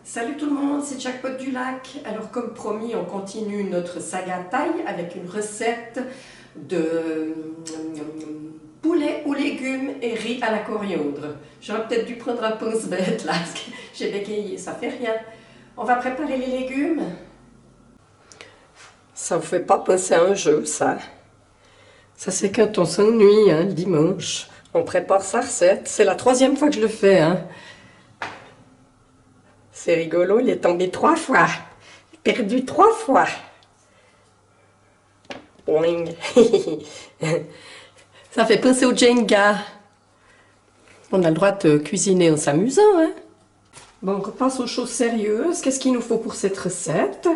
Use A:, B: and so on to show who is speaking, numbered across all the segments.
A: Salut tout le monde, c'est Jackpot du Lac. Alors comme promis, on continue notre saga thaï avec une recette de poulet aux légumes et riz à la coriandre. J'aurais peut-être dû prendre un pense-bête là, parce que j'ai bégayé, ça fait rien. On va préparer les légumes. Ça vous fait pas penser à un jeu, ça? Ça c'est quand on s'ennuie, hein, le dimanche. On prépare sa recette. C'est la 3e fois que je le fais, hein. C'est rigolo, il est tombé 3 fois. Perdu 3 fois. Boing. Ça fait penser au Jenga. On a le droit de cuisiner en s'amusant, hein. Bon, on passe aux choses sérieuses. Qu'est-ce qu'il nous faut pour cette recette?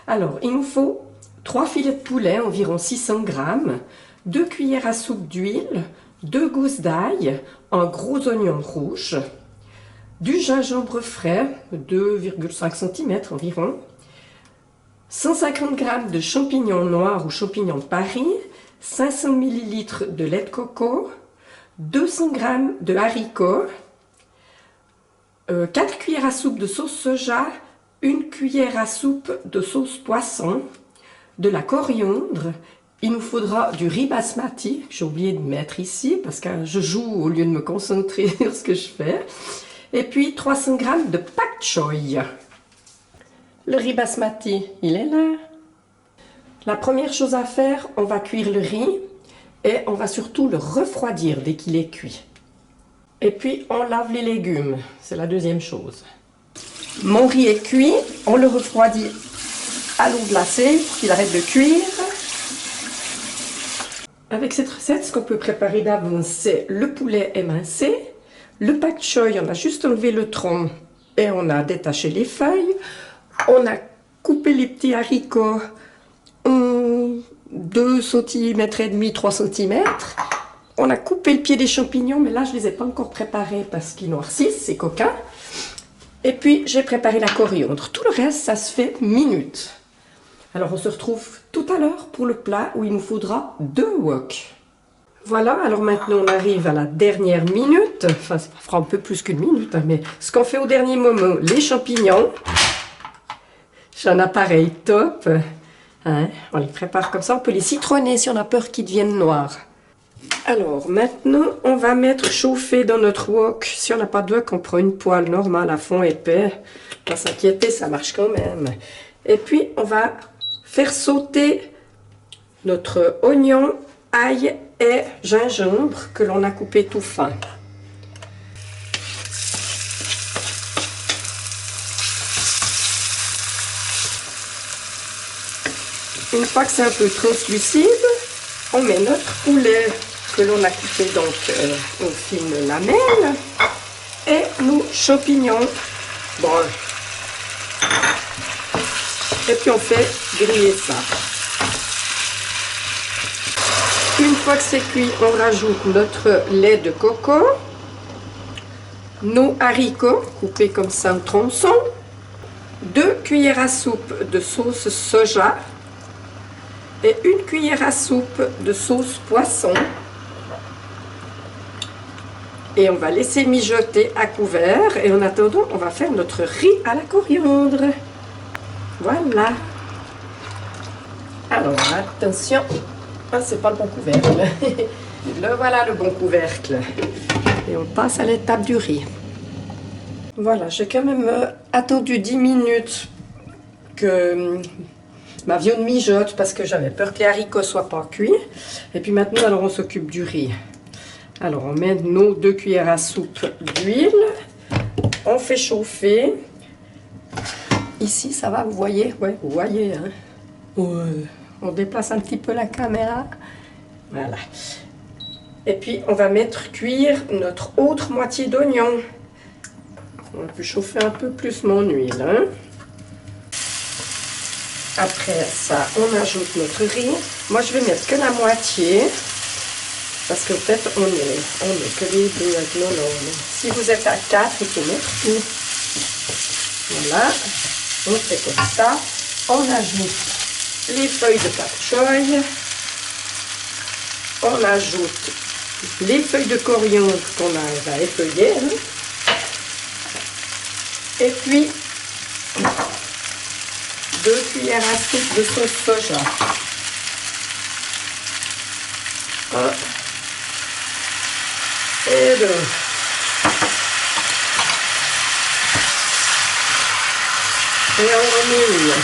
A: Alors, il nous faut 3 filets de poulet, environ 600 grammes, 2 cuillères à soupe d'huile, 2 gousses d'ail, un gros oignon rouge, du gingembre frais, 2,5 cm environ, 150 g de champignons noirs ou champignons de Paris, 500 ml de lait de coco, 200 g de haricots, 4 cuillères à soupe de sauce soja, 1 cuillère à soupe de sauce poisson, de la coriandre. Il nous faudra du riz basmati, j'ai oublié de mettre ici parce que je joue au lieu de me concentrer sur ce que je fais. Et puis 300 g de pak choy. Le riz basmati, il est là. La première chose à faire, on va cuire le riz et on va surtout le refroidir dès qu'il est cuit. Et puis on lave les légumes, c'est la deuxième chose. Mon riz est cuit, on le refroidit à l'eau glacée pour qu'il arrête de cuire. Avec cette recette, ce qu'on peut préparer d'avance, c'est le poulet émincé. Le pak choy, on a juste enlevé le tronc et on a détaché les feuilles. On a coupé les petits haricots 2 cm et demi, 3 cm. On a coupé le pied des champignons, mais là je ne les ai pas encore préparés parce qu'ils noircissent, c'est coquin. Et puis j'ai préparé la coriandre. Tout le reste, ça se fait minutes. Alors on se retrouve tout à l'heure pour le plat où il nous faudra 2 wok. Voilà, alors maintenant on arrive à la dernière minute, enfin ça fera un peu plus qu'une minute, hein, mais ce qu'on fait au dernier moment, les champignons, j'ai un appareil top, hein, on les prépare comme ça, on peut les citronner si on a peur qu'ils deviennent noirs. Alors maintenant on va mettre chauffer dans notre wok, si on n'a pas de wok on prend une poêle normale à fond épais, pas s'inquiéter ça marche quand même. Et puis on va faire sauter notre oignon, ail et gingembre que l'on a coupé tout fin. Une fois que c'est un peu translucide, on met notre poulet que l'on a coupé donc en fines lamelles et nos champignons bruns. Et puis on fait griller ça. Une fois que c'est cuit, on rajoute notre lait de coco, nos haricots coupés comme ça en tronçons, 2 cuillères à soupe de sauce soja et 1 cuillère à soupe de sauce poisson. Et on va laisser mijoter à couvert et en attendant, on va faire notre riz à la coriandre. Voilà. Alors attention. Ah, c'est pas le bon couvercle. Le voilà le bon couvercle. Et on passe à l'étape du riz. Voilà, j'ai quand même attendu 10 minutes que ma viande mijote parce que j'avais peur que les haricots soient pas cuits. Et puis maintenant, alors on s'occupe du riz. Alors on met nos 2 cuillères à soupe d'huile. On fait chauffer. Ici, ça va, vous voyez? Ouais, vous voyez, hein? Ouais. On déplace un petit peu la caméra. Voilà. Et puis, on va mettre cuire notre autre moitié d'oignon. On peut chauffer un peu plus mon huile. Hein. Après ça, on ajoute notre riz. Moi, je vais mettre que la moitié. Parce que peut-être on met que les deux avec nos langues. Si vous êtes à 4, il faut mettre tout. Voilà. On fait comme ça. On ajoute les feuilles de pak choy, on ajoute les feuilles de coriandre qu'on a effeuillées, hein. Et puis 2 cuillères à soupe de sauce soja. Hop. Et 2. Et on remet.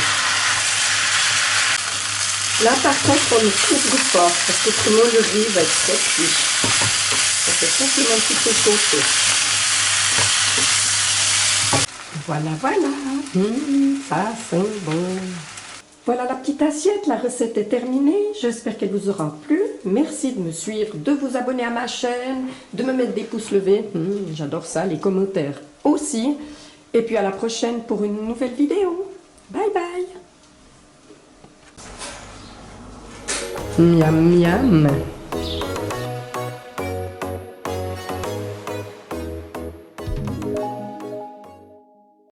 A: Là par contre on ne couvre pas parce que sinon le riz va être très cuit. On fait simplement un petit peu chauffer. Voilà, voilà. Ça sent bon. Voilà la petite assiette, la recette est terminée. J'espère qu'elle vous aura plu. Merci de me suivre, de vous abonner à ma chaîne, de me mettre des pouces levés. J'adore ça, les commentaires aussi. Et puis à la prochaine pour une nouvelle vidéo. Bye bye. Miam miam.